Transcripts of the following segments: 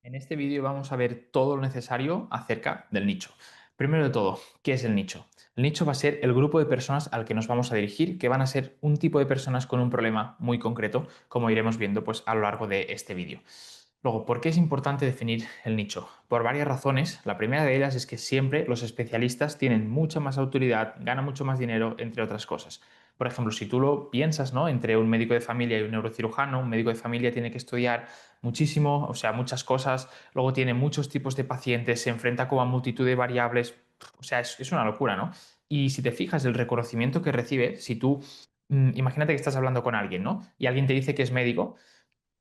En este vídeo vamos a ver todo lo necesario acerca del nicho. Primero de todo, ¿qué es el nicho? El nicho va a ser el grupo de personas al que nos vamos a dirigir, que van a ser un tipo de personas con un problema muy concreto, como iremos viendo pues, a lo largo de este vídeo. Luego, ¿por qué es importante definir el nicho? Por varias razones. La primera de ellas es que siempre los especialistas tienen mucha más autoridad, ganan mucho más dinero, entre otras cosas. Por ejemplo, si tú lo piensas, ¿no? Entre un médico de familia y un neurocirujano, un médico de familia tiene que estudiar muchísimo, o sea, muchas cosas, luego tiene muchos tipos de pacientes, se enfrenta como a multitud de variables, o sea, es una locura, ¿no? Y si te fijas, el reconocimiento que recibe, si tú, imagínate que estás hablando con alguien, ¿no? Y alguien te dice que es médico,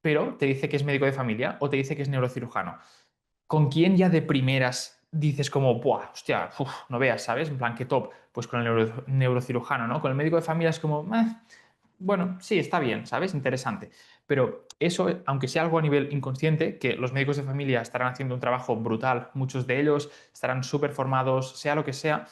pero te dice que es médico de familia o te dice que es neurocirujano. ¿Con quién ya de primeras dices como, buah, hostia, uf, no veas, ¿sabes? En plan, qué top. Pues con el neurocirujano, ¿no? Con el médico de familia es como, bueno, sí, está bien, ¿sabes? Interesante. Pero eso, aunque sea algo a nivel inconsciente, que los médicos de familia estarán haciendo un trabajo brutal, muchos de ellos estarán súper formados, sea lo que sea,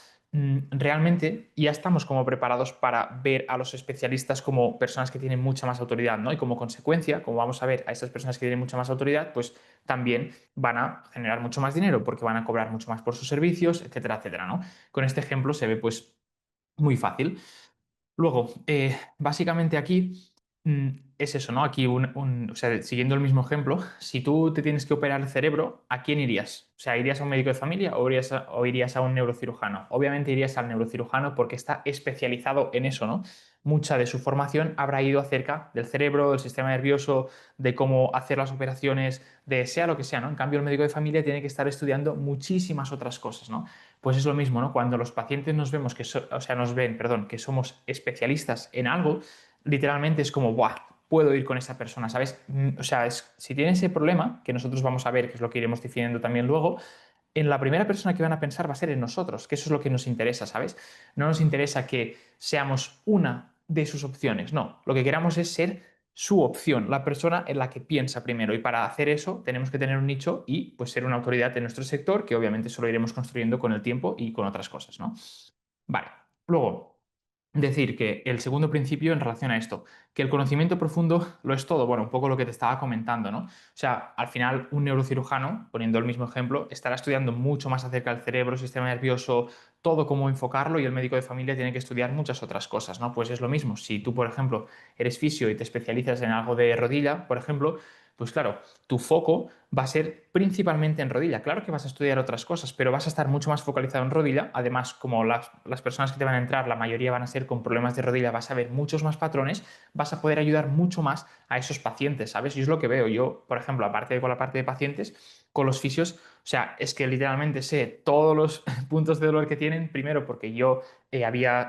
realmente ya estamos como preparados para ver a los especialistas como personas que tienen mucha más autoridad, ¿no? Y como consecuencia, como vamos a ver a estas personas que tienen mucha más autoridad, pues también van a generar mucho más dinero porque van a cobrar mucho más por sus servicios, etcétera, etcétera, ¿no? Con este ejemplo se ve pues muy fácil. Luego, básicamente aquí es eso, ¿no? Aquí, o sea, siguiendo el mismo ejemplo, si tú te tienes que operar el cerebro, ¿a quién irías? O sea, ¿irías a un médico de familia o irías a un neurocirujano? Obviamente irías al neurocirujano porque está especializado en eso, ¿no? Mucha de su formación habrá ido acerca del cerebro, del sistema nervioso, de cómo hacer las operaciones, de sea lo que sea, ¿no? En cambio, el médico de familia tiene que estar estudiando muchísimas otras cosas, ¿no? Pues es lo mismo, ¿no? Cuando los pacientes nos vemos o sea, nos ven, perdón, que somos especialistas en algo, literalmente es como, ¡buah! Puedo ir con esa persona, ¿sabes? O sea, si tiene ese problema, que nosotros vamos a ver, que es lo que iremos definiendo también luego, en la primera persona que van a pensar va a ser en nosotros, que eso es lo que nos interesa, ¿sabes? No nos interesa que seamos una de sus opciones, no. Lo que queramos es ser su opción, la persona en la que piensa primero. Y para hacer eso tenemos que tener un nicho y pues ser una autoridad en nuestro sector, que obviamente solo iremos construyendo con el tiempo y con otras cosas, ¿no? Vale. Luego, decir que el segundo principio en relación a esto, que el conocimiento profundo lo es todo, bueno, un poco lo que te estaba comentando, ¿no? O sea, al final un neurocirujano, poniendo el mismo ejemplo, estará estudiando mucho más acerca del cerebro, sistema nervioso, todo cómo enfocarlo y el médico de familia tiene que estudiar muchas otras cosas, ¿no? Pues es lo mismo, si tú, por ejemplo, eres fisio y te especializas en algo de rodilla, por ejemplo, pues claro, tu foco va a ser principalmente en rodilla. Claro que vas a estudiar otras cosas, pero vas a estar mucho más focalizado en rodilla. Además, como las personas que te van a entrar, la mayoría van a ser con problemas de rodilla, vas a ver muchos más patrones, vas a poder ayudar mucho más a esos pacientes, ¿sabes? Y es lo que veo yo, por ejemplo, aparte de con la parte de pacientes, con los fisios, o sea, es que literalmente sé todos los puntos de dolor que tienen, primero porque yo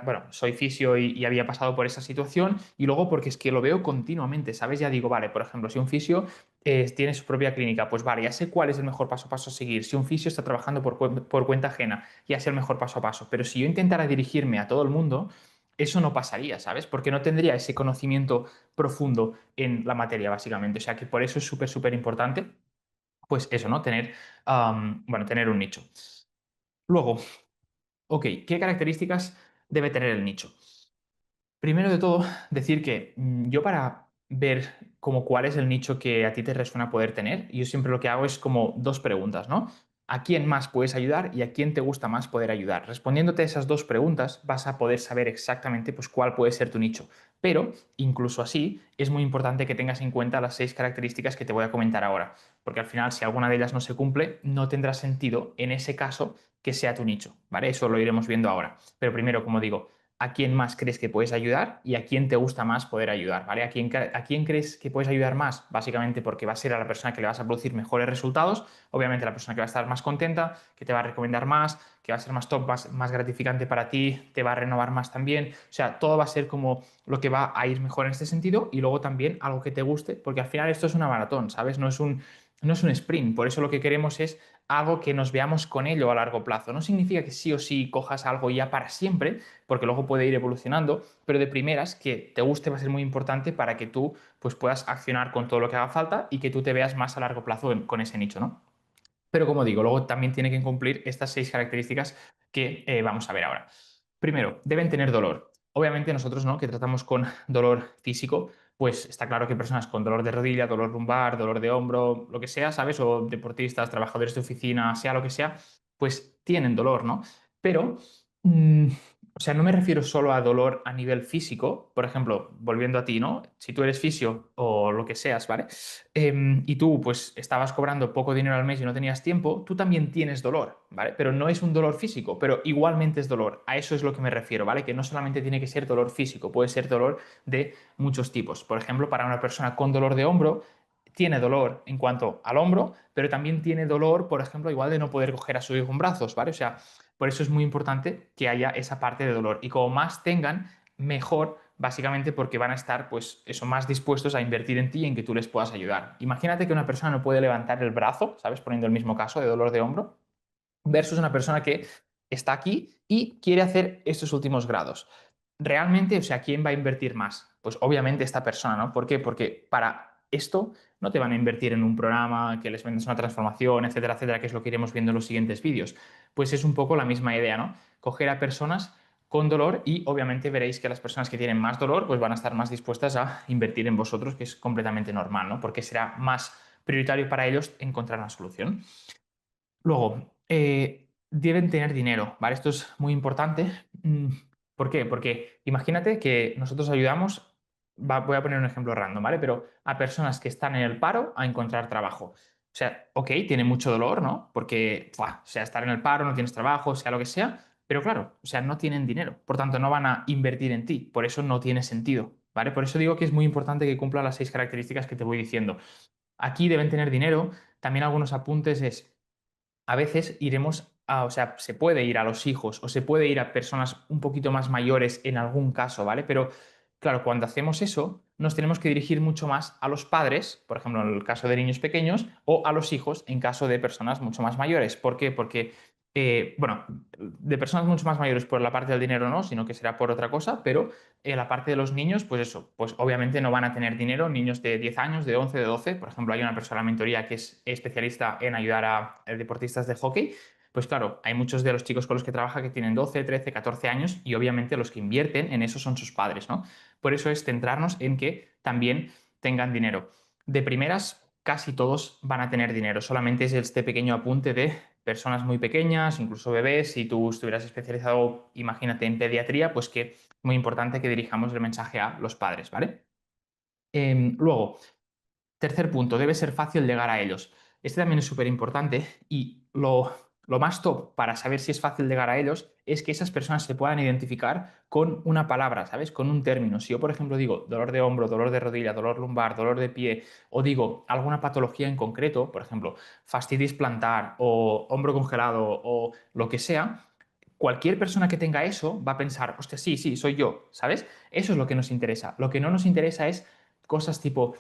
bueno, soy fisio y había pasado por esa situación, y luego porque es que lo veo continuamente, ¿sabes? Ya digo, vale, por ejemplo, si un fisio tiene su propia clínica, pues vale, ya sé cuál es el mejor paso a paso a seguir. Si un fisio está trabajando por cuenta ajena, ya sé el mejor paso a paso. Pero si yo intentara dirigirme a todo el mundo, eso no pasaría, ¿sabes? Porque no tendría ese conocimiento profundo en la materia, básicamente. O sea que por eso es súper, súper importante, pues eso, ¿no? Bueno, tener un nicho. Luego, ok, ¿qué características debe tener el nicho? Primero de todo, decir que yo para ver como cuál es el nicho que a ti te resuena poder tener, yo siempre lo que hago es como dos preguntas, ¿no? ¿A quién más puedes ayudar y a quién te gusta más poder ayudar? Respondiéndote a esas dos preguntas vas a poder saber exactamente pues, cuál puede ser tu nicho. Pero, incluso así, es muy importante que tengas en cuenta las 6 características que te voy a comentar ahora, porque al final, si alguna de ellas no se cumple, no tendrá sentido en ese caso que sea tu nicho, ¿vale? Eso lo iremos viendo ahora. Pero primero, como digo, a quién más crees que puedes ayudar y a quién te gusta más poder ayudar, ¿vale? ¿A quién crees que puedes ayudar más? Básicamente porque va a ser a la persona que le vas a producir mejores resultados, obviamente la persona que va a estar más contenta, que te va a recomendar más, que va a ser más top, más gratificante para ti, te va a renovar más también, o sea, todo va a ser como lo que va a ir mejor en este sentido y luego también algo que te guste, porque al final esto es una maratón, ¿sabes? No es un sprint, por eso lo que queremos es algo que nos veamos con ello a largo plazo. No significa que sí o sí cojas algo ya para siempre, porque luego puede ir evolucionando, pero de primeras que te guste va a ser muy importante para que tú pues, puedas accionar con todo lo que haga falta y que tú te veas más a largo plazo con ese nicho, ¿no? Pero como digo, luego también tiene que cumplir estas 6 características que vamos a ver ahora. Primero, deben tener dolor. Obviamente nosotros, ¿no? Que tratamos con dolor físico, pues está claro que personas con dolor de rodilla, dolor lumbar, dolor de hombro, lo que sea, ¿sabes? O deportistas, trabajadores de oficina, sea lo que sea, pues tienen dolor, ¿no? Pero, mm, o sea, no me refiero solo a dolor a nivel físico, por ejemplo, volviendo a ti, ¿no? Si tú eres fisio o lo que seas, ¿vale? Y tú, pues, estabas cobrando poco dinero al mes y no tenías tiempo, tú también tienes dolor, ¿vale? Pero no es un dolor físico, pero igualmente es dolor. A eso es lo que me refiero, ¿vale? Que no solamente tiene que ser dolor físico, puede ser dolor de muchos tipos. Por ejemplo, para una persona con dolor de hombro, tiene dolor en cuanto al hombro, pero también tiene dolor, por ejemplo, igual de no poder coger a su hijo en brazos, ¿vale? O sea, por eso es muy importante que haya esa parte de dolor. Y como más tengan, mejor, básicamente porque van a estar, pues, eso, más dispuestos a invertir en ti y en que tú les puedas ayudar. Imagínate que una persona no puede levantar el brazo, ¿sabes? Poniendo el mismo caso de dolor de hombro, versus una persona que está aquí y quiere hacer estos últimos grados. Realmente, o sea, ¿quién va a invertir más? Pues obviamente esta persona, ¿no? ¿Por qué? Porque para esto no te van a invertir en un programa que les vendas una transformación, etcétera, etcétera, que es lo que iremos viendo en los siguientes vídeos. Pues es un poco la misma idea, ¿no? Coger a personas con dolor y obviamente veréis que las personas que tienen más dolor pues van a estar más dispuestas a invertir en vosotros, que es completamente normal, ¿no? Porque será más prioritario para ellos encontrar una solución. Luego, deben tener dinero, ¿vale? Esto es muy importante. ¿Por qué? Porque imagínate que nosotros ayudamos, voy a poner un ejemplo random, ¿vale? Pero a personas que están en el paro a encontrar trabajo. O sea, ok, tiene mucho dolor, ¿no? Porque, ¡fua! O sea, estar en el paro, no tienes trabajo, sea lo que sea, pero claro, o sea, no tienen dinero. Por tanto, no van a invertir en ti. Por eso no tiene sentido, ¿vale? Por eso digo que es muy importante que cumpla las 6 características que te voy diciendo. Aquí deben tener dinero. También algunos apuntes es a veces iremos a, o sea, se puede ir a los hijos o se puede ir a personas un poquito más mayores en algún caso, ¿vale? Pero claro, cuando hacemos eso, nos tenemos que dirigir mucho más a los padres, por ejemplo, en el caso de niños pequeños, o a los hijos en caso de personas mucho más mayores. ¿Por qué? Porque, bueno, de personas mucho más mayores por la parte del dinero no, sino que será por otra cosa, pero la parte de los niños, pues eso, pues obviamente no van a tener dinero, niños de 10 años, de 11, de 12. Por ejemplo, hay una persona en la mentoría que es especialista en ayudar a deportistas de hockey. Pues claro, hay muchos de los chicos con los que trabaja que tienen 12, 13, 14 años y obviamente los que invierten en eso son sus padres, ¿no? Por eso es centrarnos en que también tengan dinero. De primeras, casi todos van a tener dinero, solamente es este pequeño apunte de personas muy pequeñas, incluso bebés. Si tú estuvieras especializado, imagínate, en pediatría, pues que muy importante que dirijamos el mensaje a los padres, ¿vale? Luego, tercer punto, debe ser fácil llegar a ellos. Este también es súper importante y lo más top para saber si es fácil llegar a ellos es que esas personas se puedan identificar con una palabra, ¿sabes? Con un término. Si yo, por ejemplo, digo dolor de hombro, dolor de rodilla, dolor lumbar, dolor de pie, o digo alguna patología en concreto, por ejemplo, fascitis plantar o hombro congelado o lo que sea, cualquier persona que tenga eso va a pensar, hostia, sí, sí, soy yo, ¿sabes? Eso es lo que nos interesa. Lo que no nos interesa es cosas tipo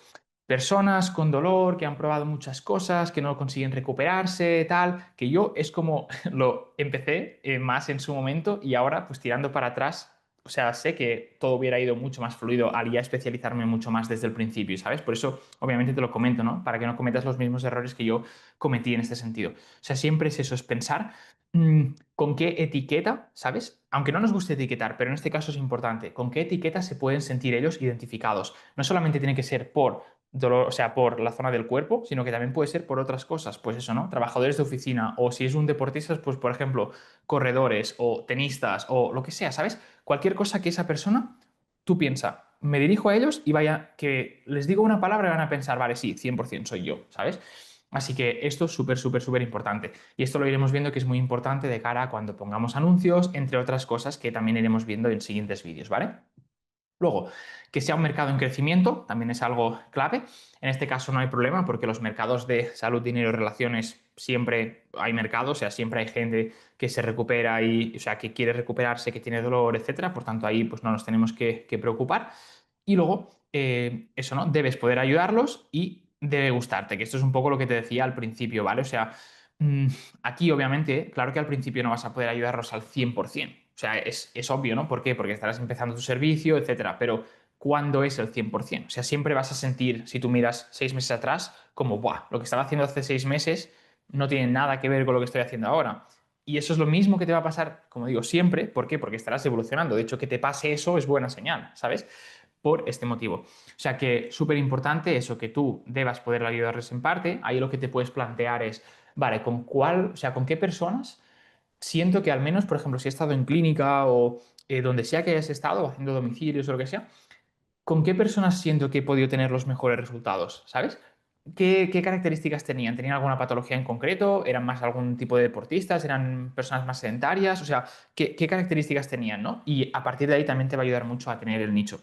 personas con dolor que han probado muchas cosas, que no consiguen recuperarse, tal, que yo es como lo empecé más en su momento y ahora pues tirando para atrás, o sea, sé que todo hubiera ido mucho más fluido al ya especializarme mucho más desde el principio, ¿sabes? Por eso obviamente te lo comento, ¿no? Para que no cometas los mismos errores que yo cometí en este sentido. O sea, siempre es eso, es pensar con qué etiqueta, ¿sabes? Aunque no nos guste etiquetar, pero en este caso es importante, con qué etiqueta se pueden sentir ellos identificados. No solamente tiene que ser por dolor, o sea, por la zona del cuerpo, sino que también puede ser por otras cosas, pues eso, ¿no? Trabajadores de oficina, o si es un deportista, pues por ejemplo, corredores o tenistas o lo que sea, ¿sabes? Cualquier cosa que esa persona, tú piensa, me dirijo a ellos y vaya, que les digo una palabra y van a pensar, vale, sí, 100% soy yo, ¿sabes? Así que esto es súper, súper, súper importante. Y esto lo iremos viendo que es muy importante de cara a cuando pongamos anuncios, entre otras cosas que también iremos viendo en siguientes vídeos, ¿vale? Luego, que sea un mercado en crecimiento también es algo clave. En este caso no hay problema porque los mercados de salud, dinero y relaciones siempre hay mercado, o sea, siempre hay gente que se recupera y, o sea, que quiere recuperarse, que tiene dolor, etcétera. Por tanto, ahí pues no nos tenemos que preocupar. Y luego, eso, ¿no? Debes poder ayudarlos y debe gustarte, que esto es un poco lo que te decía al principio, ¿vale? O sea, mm, aquí obviamente, claro que al principio no vas a poder ayudarlos al 100%. O sea, es obvio, ¿no? ¿Por qué? Porque estarás empezando tu servicio, etcétera. Pero ¿cuándo es el 100%? O sea, siempre vas a sentir, si tú miras 6 meses atrás, como, ¡buah! Lo que estaba haciendo hace 6 meses no tiene nada que ver con lo que estoy haciendo ahora. Y eso es lo mismo que te va a pasar, como digo, siempre. ¿Por qué? Porque estarás evolucionando. De hecho, que te pase eso es buena señal, ¿sabes? por este motivo. O sea que súper importante eso, que tú debas poder ayudarles en parte. Ahí lo que te puedes plantear es, vale, o sea, ¿con qué personas siento que al menos, por ejemplo, si he estado en clínica o donde sea que hayas estado, haciendo domicilios o lo que sea, ¿con qué personas siento que he podido tener los mejores resultados? ¿Sabes? ¿Qué características tenían? ¿Tenían alguna patología en concreto? ¿Eran más algún tipo de deportistas? ¿Eran personas más sedentarias? O sea, ¿qué características tenían, ¿no? Y a partir de ahí también te va a ayudar mucho a tener el nicho.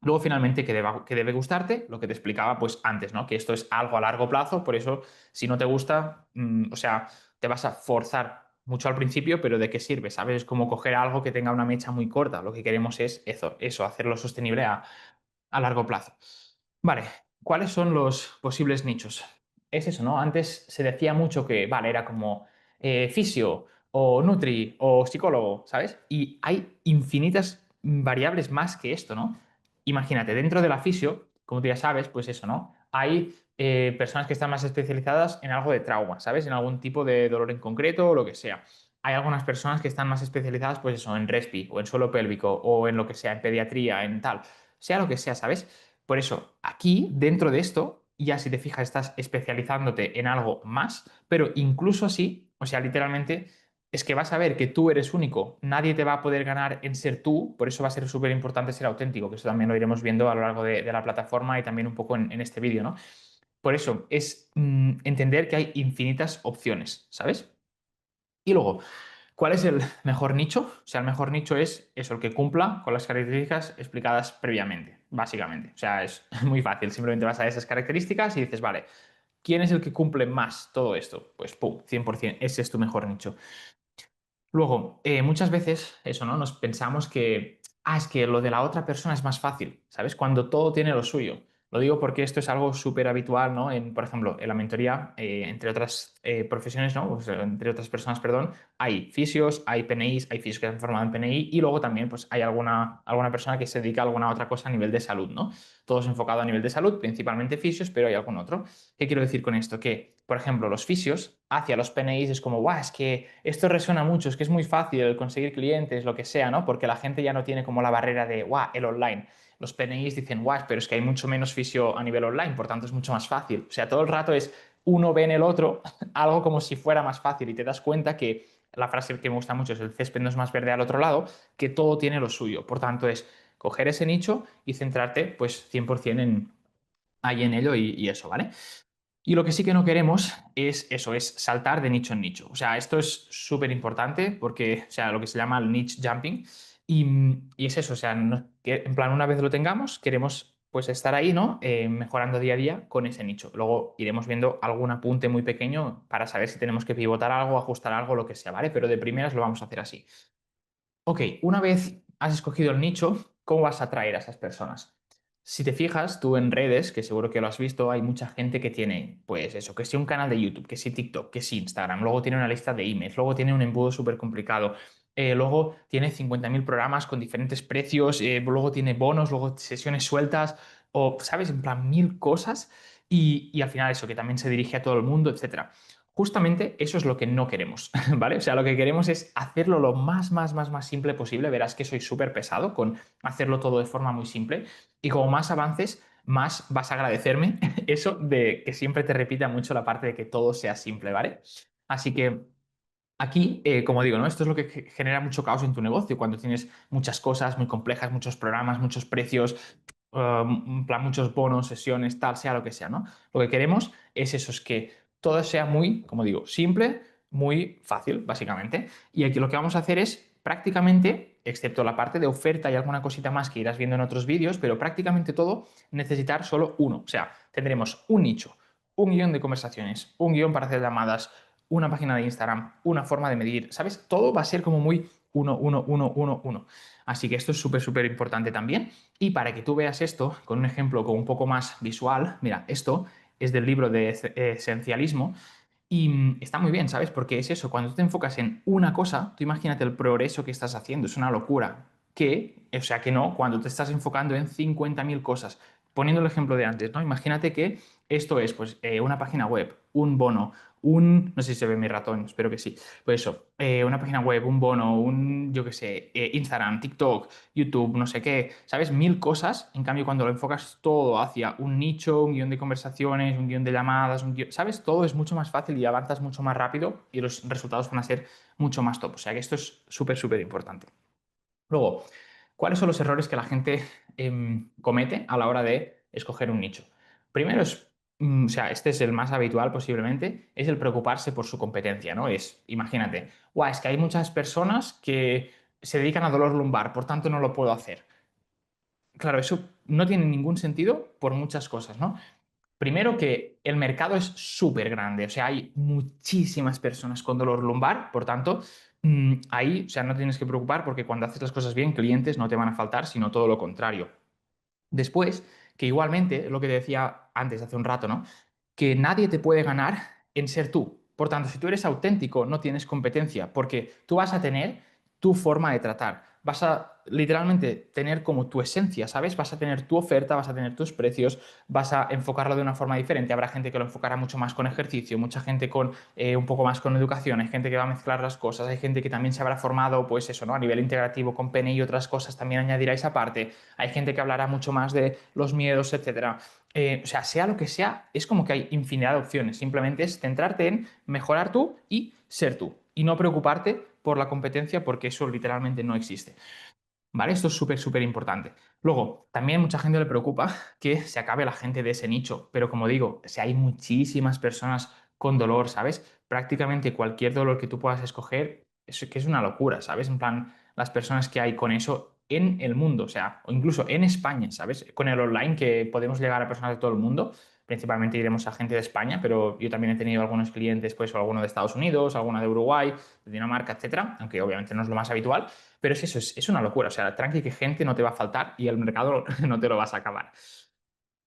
Luego, finalmente, que debe gustarte, lo que te explicaba pues antes, ¿no? Que esto es algo a largo plazo, por eso, si no te gusta, o sea, te vas a forzar mucho al principio, pero ¿de qué sirve? ¿Sabes? Es como coger algo que tenga una mecha muy corta. Lo que queremos es eso, hacerlo sostenible a largo plazo. Vale, ¿cuáles son los posibles nichos? Es eso, ¿no? Antes se decía mucho que, vale, era como fisio o nutri o psicólogo, ¿sabes? Y hay infinitas variables más que esto, ¿no? Imagínate, dentro de la fisio, como tú ya sabes, pues eso, ¿no? Hay personas que están más especializadas en algo de trauma, ¿sabes? En algún tipo de dolor en concreto o lo que sea. Hay algunas personas que están más especializadas, pues eso, en respi o en suelo pélvico o en lo que sea, en pediatría, en tal, sea lo que sea, ¿sabes? Por eso, aquí, dentro de esto, ya si te fijas, estás especializándote en algo más, pero incluso así, o sea, literalmente, es que vas a ver que tú eres único, nadie te va a poder ganar en ser tú, por eso va a ser súper importante ser auténtico, que eso también lo iremos viendo a lo largo de la plataforma y también un poco en este vídeo, ¿no? Por eso, es entender que hay infinitas opciones, ¿sabes? Y luego, ¿cuál es el mejor nicho? O sea, el mejor nicho es eso, el que cumpla con las características explicadas previamente, básicamente. O sea, es muy fácil. Simplemente vas a esas características y dices, vale, ¿quién es el que cumple más todo esto? Pues, pum, 100%, ese es tu mejor nicho. Luego, muchas veces eso, ¿no? Nos pensamos que, es que lo de la otra persona es más fácil, ¿sabes? Cuando todo tiene lo suyo. Lo digo porque esto es algo súper habitual, ¿no? Por ejemplo, en la mentoría, entre otras profesiones, ¿no? O sea, entre otras personas, perdón, hay fisios, hay PNIs, hay fisios que se han formado en PNI y luego también, pues, hay alguna persona que se dedica a alguna otra cosa a nivel de salud, ¿no? Todos enfocados a nivel de salud, principalmente fisios, pero hay algún otro. ¿Qué quiero decir con esto? Que, por ejemplo, los fisios hacia los PNIs es como, guau, es que esto resuena mucho, es que es muy fácil conseguir clientes, lo que sea, ¿no? Porque la gente ya no tiene como la barrera de, guau, el online. Los PNIs dicen, guau, pero es que hay mucho menos fisio a nivel online, por tanto es mucho más fácil. O sea, todo el rato es uno ve en el otro algo como si fuera más fácil y te das cuenta que la frase que me gusta mucho es el césped no es más verde al otro lado, que todo tiene lo suyo. Por tanto, es coger ese nicho y centrarte pues 100% ahí en ello y eso, ¿vale? Y lo que sí que no queremos es eso, es saltar de nicho en nicho. O sea, esto es súper importante porque, o sea, lo que se llama el niche jumping. Y es eso, o sea, que en plan, una vez lo tengamos, queremos pues estar ahí, ¿no? Mejorando día a día con ese nicho. Luego iremos viendo algún apunte muy pequeño para saber si tenemos que pivotar algo, ajustar algo, lo que sea, ¿vale? Pero de primeras lo vamos a hacer así. Ok, una vez has escogido el nicho, ¿cómo vas a atraer a esas personas? Si te fijas, tú en redes, que seguro que lo has visto, hay mucha gente que tiene, pues eso, que si un canal de YouTube, que si TikTok, que si Instagram, luego tiene una lista de emails, luego tiene un embudo súper complicado, luego tiene 50.000 programas con diferentes precios, luego tiene bonos, luego sesiones sueltas, o, ¿sabes? En plan, mil cosas, y al final eso, que también se dirige a todo el mundo, etcétera. Justamente eso es lo que no queremos, ¿vale? O sea, lo que queremos es hacerlo lo más simple posible. Verás que soy súper pesado con hacerlo todo de forma muy simple y como más avances, más vas a agradecerme eso de que siempre te repita mucho la parte de que todo sea simple, ¿vale? Así que aquí, como digo, ¿no? Esto es lo que genera mucho caos en tu negocio, cuando tienes muchas cosas muy complejas, muchos programas, muchos precios, en plan, muchos bonos, sesiones, tal, sea lo que sea, ¿no? Lo que queremos es eso, es que todo sea muy, como digo, simple, muy fácil, básicamente. Y aquí lo que vamos a hacer es prácticamente, excepto la parte de oferta y alguna cosita más que irás viendo en otros vídeos, pero prácticamente todo, necesitar solo uno. O sea, tendremos un nicho, un guión de conversaciones, un guión para hacer llamadas, una página de Instagram, una forma de medir, ¿sabes? Todo va a ser como muy uno, uno, uno, uno, uno. Así que esto es súper, súper importante también. Y para que tú veas esto con un ejemplo como un poco más visual, mira, esto es del libro de Esencialismo y está muy bien, ¿sabes? Porque es eso, cuando tú te enfocas en una cosa, tú imagínate el progreso que estás haciendo, es una locura. O sea, que no, cuando te estás enfocando en 50.000 cosas. Poniendo el ejemplo de antes, ¿no? Imagínate que Esto es, pues, una página web, un bono, no sé si se ve mi ratón, espero que sí. Pues eso, una página web, un bono, yo qué sé, Instagram, TikTok, YouTube, no sé qué, ¿sabes? Mil cosas. En cambio, cuando lo enfocas todo hacia un nicho, un guión de conversaciones, un guión de llamadas, ¿sabes? Todo es mucho más fácil y avanzas mucho más rápido y los resultados van a ser mucho más top. O sea que esto es súper, súper importante. Luego, ¿cuáles son los errores que la gente comete a la hora de escoger un nicho? Primero es, o sea, este es el más habitual posiblemente, es el preocuparse por su competencia, ¿no? Es, imagínate, guau, es que hay muchas personas que se dedican a dolor lumbar, por tanto no lo puedo hacer. Claro, eso no tiene ningún sentido por muchas cosas, ¿no? Primero que el mercado es súper grande, o sea, hay muchísimas personas con dolor lumbar, por tanto, ahí, o sea, no tienes que preocupar porque cuando haces las cosas bien, clientes no te van a faltar, sino todo lo contrario. Después, que igualmente, lo que te decía antes, hace un rato, ¿no? Que nadie te puede ganar en ser tú. Por tanto, si tú eres auténtico, no tienes competencia, porque tú vas a tener tu forma de tratar. Vas a literalmente tener como tu esencia, ¿sabes? Vas a tener tu oferta, vas a tener tus precios, vas a enfocarlo de una forma diferente. Habrá gente que lo enfocará mucho más con ejercicio, mucha gente con un poco más con educación, hay gente que va a mezclar las cosas, hay gente que también se habrá formado, pues eso, ¿no? A nivel integrativo con PNI y otras cosas, también añadirá esa parte. Hay gente que hablará mucho más de los miedos, etcétera. O sea lo que sea, es como que hay infinidad de opciones. Simplemente es centrarte en mejorar tú y ser tú. Y no preocuparte por la competencia porque eso literalmente no existe. ¿Vale? Esto es súper, súper importante. Luego, también mucha gente le preocupa que se acabe la gente de ese nicho, pero como digo, si hay muchísimas personas con dolor, ¿sabes? Prácticamente cualquier dolor que tú puedas escoger, es que es una locura, ¿sabes? En plan, las personas que hay con eso en el mundo, o sea, o incluso en España, ¿sabes? Con el online que podemos llegar a personas de todo el mundo, principalmente iremos a gente de España, pero yo también he tenido algunos clientes, pues, o alguno de Estados Unidos, alguna de Uruguay, de Dinamarca, etcétera, aunque obviamente no es lo más habitual. Pero es eso, es una locura. O sea, tranqui que gente no te va a faltar y el mercado no te lo vas a acabar.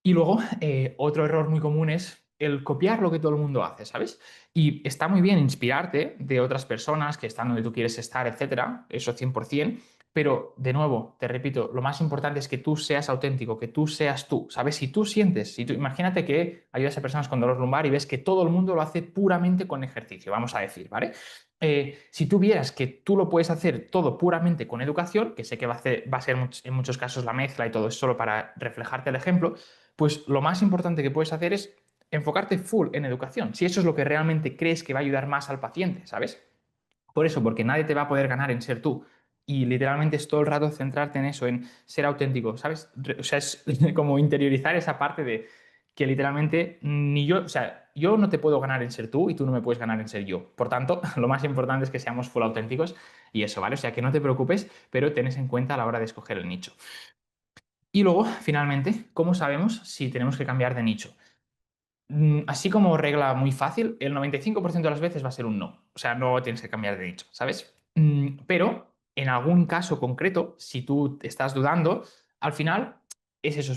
Y luego, otro error muy común es el copiar lo que todo el mundo hace, ¿sabes? Y está muy bien inspirarte de otras personas que están donde tú quieres estar, etcétera, eso 100%, pero de nuevo, te repito, lo más importante es que tú seas auténtico, que tú seas tú, ¿sabes? Si tú sientes, si tú, imagínate que ayudas a personas con dolor lumbar y ves que todo el mundo lo hace puramente con ejercicio, vamos a decir, ¿vale? Si tú vieras que tú lo puedes hacer todo puramente con educación, que sé que va a ser en muchos casos la mezcla y todo es solo para reflejarte el ejemplo, pues lo más importante que puedes hacer es enfocarte full en educación, si eso es lo que realmente crees que va a ayudar más al paciente, ¿sabes? Por eso, porque nadie te va a poder ganar en ser tú. Y literalmente es todo el rato centrarte en eso, en ser auténtico, ¿sabes? O sea, es como interiorizar esa parte de que literalmente ni yo, o sea, yo no te puedo ganar en ser tú y tú no me puedes ganar en ser yo. Por tanto, lo más importante es que seamos full auténticos y eso, ¿vale? O sea, que no te preocupes, pero tenés en cuenta a la hora de escoger el nicho. Y luego, finalmente, ¿cómo sabemos si tenemos que cambiar de nicho? Así como regla muy fácil, el 95% de las veces va a ser un no. O sea, no tienes que cambiar de nicho, ¿sabes? Pero en algún caso concreto, si tú estás dudando, al final es eso.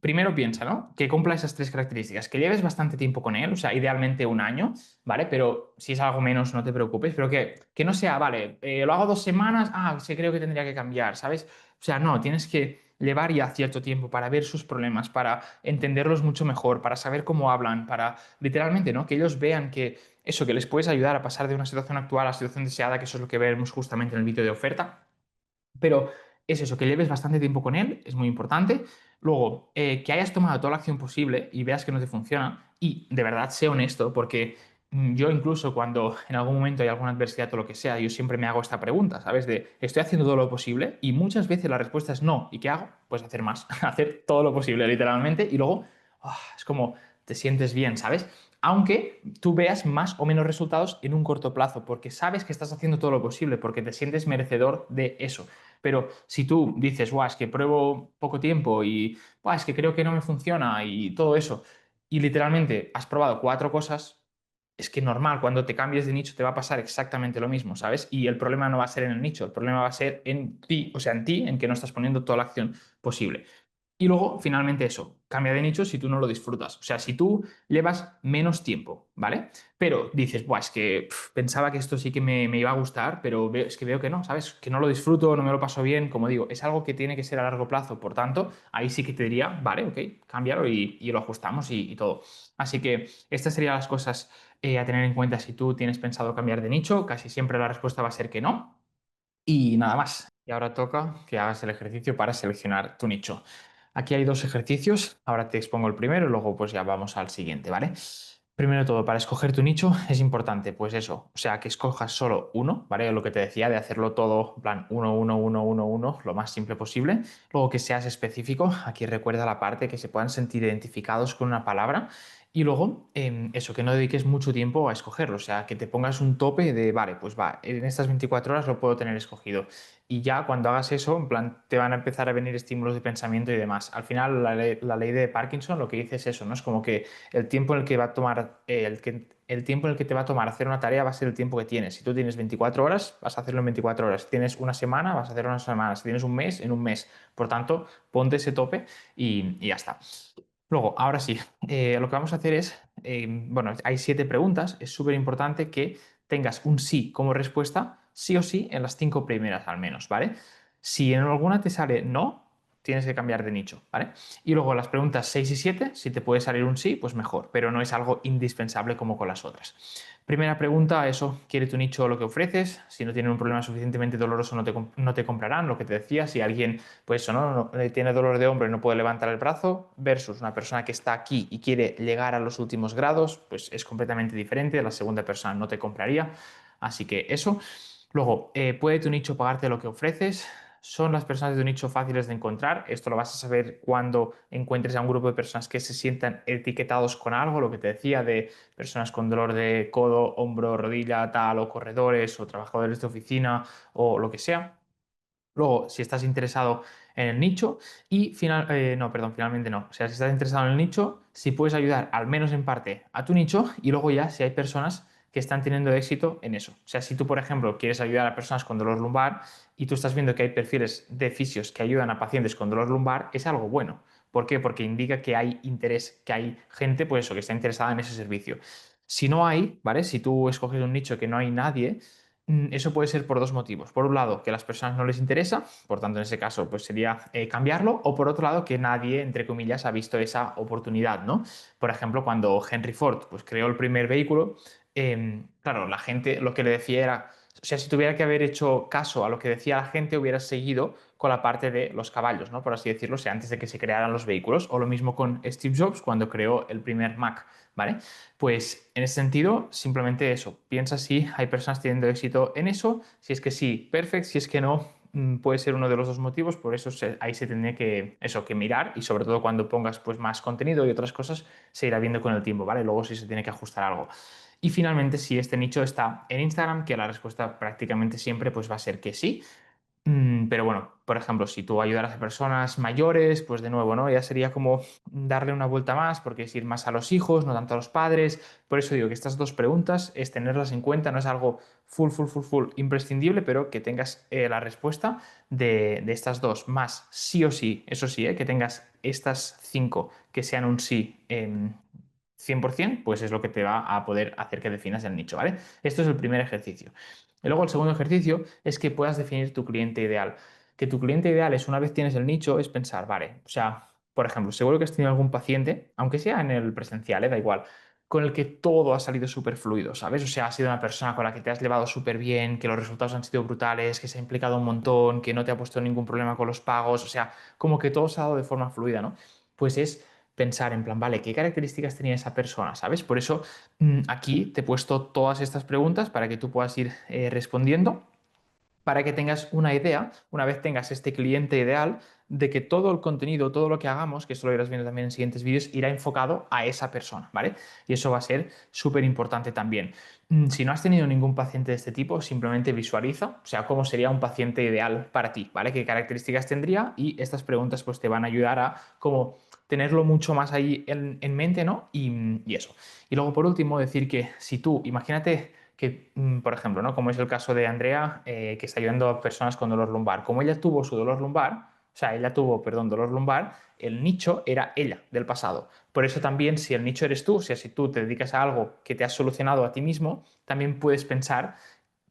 Primero piensa, ¿no? Que cumpla esas tres características, que lleves bastante tiempo con él, o sea, idealmente un año, ¿vale? Pero si es algo menos, no te preocupes, pero que no sea, vale, lo hago 2 semanas, sí creo que tendría que cambiar, ¿sabes? O sea, no, tienes que llevar ya cierto tiempo para ver sus problemas, para entenderlos mucho mejor, para saber cómo hablan, para literalmente, ¿no? Que ellos vean que eso, que les puedes ayudar a pasar de una situación actual a la situación deseada, que eso es lo que vemos justamente en el vídeo de oferta. Pero es eso, que lleves bastante tiempo con él, es muy importante. Luego, que hayas tomado toda la acción posible y veas que no te funciona. Y de verdad, sé honesto, porque yo incluso cuando en algún momento hay alguna adversidad o lo que sea, yo siempre me hago esta pregunta, ¿sabes? De, ¿estoy haciendo todo lo posible? Y muchas veces la respuesta es no. ¿Y qué hago? Pues hacer más, hacer todo lo posible, literalmente. Y luego, es como te sientes bien, ¿sabes? Aunque tú veas más o menos resultados en un corto plazo, porque sabes que estás haciendo todo lo posible, porque te sientes merecedor de eso. Pero si tú dices, guau, es que pruebo poco tiempo y guau, es que creo que no me funciona y todo eso, y literalmente has probado cuatro cosas, es que normal, cuando te cambies de nicho te va a pasar exactamente lo mismo, ¿sabes? Y el problema no va a ser en el nicho, el problema va a ser en ti, o sea, en ti, en que no estás poniendo toda la acción posible. Y luego, finalmente eso, cambia de nicho si tú no lo disfrutas. O sea, si tú llevas menos tiempo, ¿vale? Pero dices, Buah, es que pensaba que esto sí que me iba a gustar, pero es que veo que no, ¿sabes? Que no lo disfruto, no me lo paso bien. Como digo, es algo que tiene que ser a largo plazo. Por tanto, ahí sí que te diría, vale, ok, cámbialo y lo ajustamos y todo. Así que estas serían las cosas a tener en cuenta si tú tienes pensado cambiar de nicho. Casi siempre la respuesta va a ser que no. Y nada más. Y ahora toca que hagas el ejercicio para seleccionar tu nicho. Aquí hay dos ejercicios. Ahora te expongo el primero y luego pues ya vamos al siguiente, ¿vale? Primero de todo, para escoger tu nicho es importante, pues eso, o sea, que escojas solo uno, ¿vale? Lo que te decía de hacerlo todo en plan uno, uno, uno, uno, uno, lo más simple posible. Luego que seas específico, aquí recuerda la parte que se puedan sentir identificados con una palabra. Y luego, eso, que no dediques mucho tiempo a escogerlo, o sea, que te pongas un tope de, vale, pues va, en estas 24 horas lo puedo tener escogido. Y ya cuando hagas eso, en plan, te van a empezar a venir estímulos de pensamiento y demás. Al final, la ley de Parkinson lo que dice es eso, ¿no? Es como que el tiempo en el que va a tomar, el tiempo en el que te va a tomar hacer una tarea va a ser el tiempo que tienes. Si tú tienes 24 horas, vas a hacerlo en 24 horas. Si tienes una semana, vas a hacerlo en una semana. Si tienes un mes, en un mes. Por tanto, ponte ese tope y ya está. Luego, ahora sí, lo que vamos a hacer es, bueno, hay 7 preguntas. Es súper importante que tengas un sí como respuesta, sí o sí, en las 5 primeras al menos, ¿vale? Si en alguna te sale no, tienes que cambiar de nicho, ¿vale? Y luego las preguntas 6 y 7, si te puede salir un sí, pues mejor, pero no es algo indispensable como con las otras. Primera pregunta, eso, ¿quiere tu nicho lo que ofreces? Si no tienen un problema suficientemente doloroso no te comprarán, lo que te decía, si alguien, pues eso, tiene dolor de hombro y no puede levantar el brazo, versus una persona que está aquí y quiere llegar a los últimos grados, pues es completamente diferente, la segunda persona no te compraría, así que eso. Luego, ¿puede tu nicho pagarte lo que ofreces? ¿Son las personas de tu nicho fáciles de encontrar? Esto lo vas a saber cuando encuentres a un grupo de personas que se sientan etiquetados con algo, lo que te decía de personas con dolor de codo, hombro, rodilla, tal, o corredores, o trabajadores de oficina, o lo que sea. Luego, si estás interesado en el nicho no, perdón, finalmente no. O sea, si estás interesado en el nicho, si puedes ayudar al menos en parte a tu nicho y luego ya si hay personas que están teniendo éxito en eso. O sea, si tú, por ejemplo, quieres ayudar a personas con dolor lumbar y tú estás viendo que hay perfiles de fisios que ayudan a pacientes con dolor lumbar, es algo bueno. ¿Por qué? Porque indica que hay interés, que hay gente, pues eso, que está interesada en ese servicio. Si no hay, ¿vale? Si tú escoges un nicho que no hay nadie, eso puede ser por dos motivos. Por un lado, que a las personas no les interesa, por tanto, en ese caso, pues sería cambiarlo, o por otro lado, que nadie, entre comillas, ha visto esa oportunidad, ¿no? Por ejemplo, cuando Henry Ford pues, creó el primer vehículo, claro, la gente lo que le decía era, o sea, si tuviera que haber hecho caso a lo que decía la gente, hubiera seguido con la parte de los caballos, ¿no? Por así decirlo, o sea, antes de que se crearan los vehículos, o lo mismo con Steve Jobs cuando creó el primer Mac, ¿vale? Pues en ese sentido, simplemente eso. Piensa si hay personas teniendo éxito en eso. Si es que sí, perfecto. Si es que no, puede ser uno de los dos motivos. Por eso ahí se tendría que, eso, que mirar y sobre todo cuando pongas pues, más contenido y otras cosas, se irá viendo con el tiempo, ¿vale? Luego sí se tiene que ajustar algo. Y finalmente, si este nicho está en Instagram, que la respuesta prácticamente siempre pues, va a ser que sí. Pero bueno, por ejemplo, si tú ayudaras a personas mayores, pues de nuevo, ¿no? Ya sería como darle una vuelta más, porque es ir más a los hijos, no tanto a los padres. Por eso digo que estas dos preguntas es tenerlas en cuenta, no es algo full imprescindible, pero que tengas la respuesta de estas dos, más sí o sí, eso sí, que tengas estas 5 que sean un sí 100%, pues es lo que te va a poder hacer que definas el nicho, ¿vale? Esto es el primer ejercicio. Y luego el segundo ejercicio es que puedas definir tu cliente ideal. Que tu cliente ideal es, una vez tienes el nicho, es pensar, vale, o sea, por ejemplo, seguro que has tenido algún paciente, aunque sea en el presencial, da igual, con el que todo ha salido súper fluido, ¿sabes? O sea, ha sido una persona con la que te has llevado súper bien, que los resultados han sido brutales, que se ha implicado un montón, que no te ha puesto ningún problema con los pagos, o sea, como que todo se ha dado de forma fluida, ¿no? Pues es pensar en plan, vale, ¿qué características tenía esa persona? ¿Sabes? Por eso aquí te he puesto todas estas preguntas para que tú puedas ir respondiendo, para que tengas una idea, una vez tengas este cliente ideal, de que todo el contenido, todo lo que hagamos, que esto lo irás viendo también en siguientes vídeos, irá enfocado a esa persona, ¿vale? Y eso va a ser súper importante también. Si no has tenido ningún paciente de este tipo, simplemente visualiza, o sea, cómo sería un paciente ideal para ti, ¿vale? ¿Qué características tendría? Y estas preguntas pues te van a ayudar a como tenerlo mucho más ahí en mente, ¿no? Y eso. Y luego, por último, decir que si tú, imagínate que, por ejemplo, ¿no? Como es el caso de Andrea, que está ayudando a personas con dolor lumbar. Como ella tuvo su dolor lumbar, O sea, ella tuvo, perdón, dolor lumbar, el nicho era ella del pasado. Por eso también, si el nicho eres tú, o sea, si tú te dedicas a algo que te has solucionado a ti mismo, también puedes pensar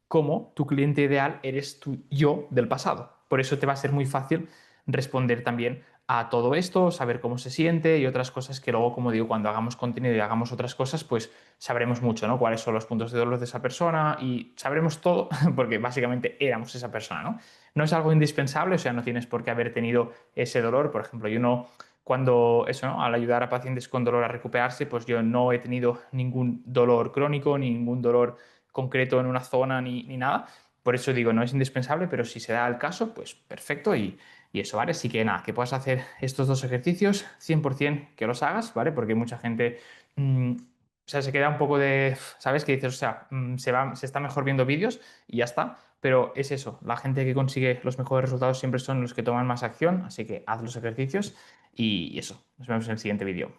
cómo tu cliente ideal eres tu yo del pasado. Por eso te va a ser muy fácil responder también a todo esto, saber cómo se siente y otras cosas que luego, como digo, cuando hagamos contenido y hagamos otras cosas, pues sabremos mucho, ¿no? Cuáles son los puntos de dolor de esa persona y sabremos todo porque básicamente éramos esa persona, ¿no? No es algo indispensable, o sea, no tienes por qué haber tenido ese dolor. Por ejemplo, yo no, cuando eso, ¿no? Al ayudar a pacientes con dolor a recuperarse, pues yo no he tenido ningún dolor crónico, ni ningún dolor concreto en una zona ni nada. Por eso digo, no es indispensable, pero si se da el caso, pues perfecto y eso, ¿vale? Así que nada, que puedas hacer estos dos ejercicios, 100% que los hagas, ¿vale? Porque mucha gente, o sea, se queda un poco de, ¿sabes? Que dices, o sea, se está mejor viendo vídeos y ya está. Pero es eso, la gente que consigue los mejores resultados siempre son los que toman más acción, así que haz los ejercicios y eso. Nos vemos en el siguiente vídeo.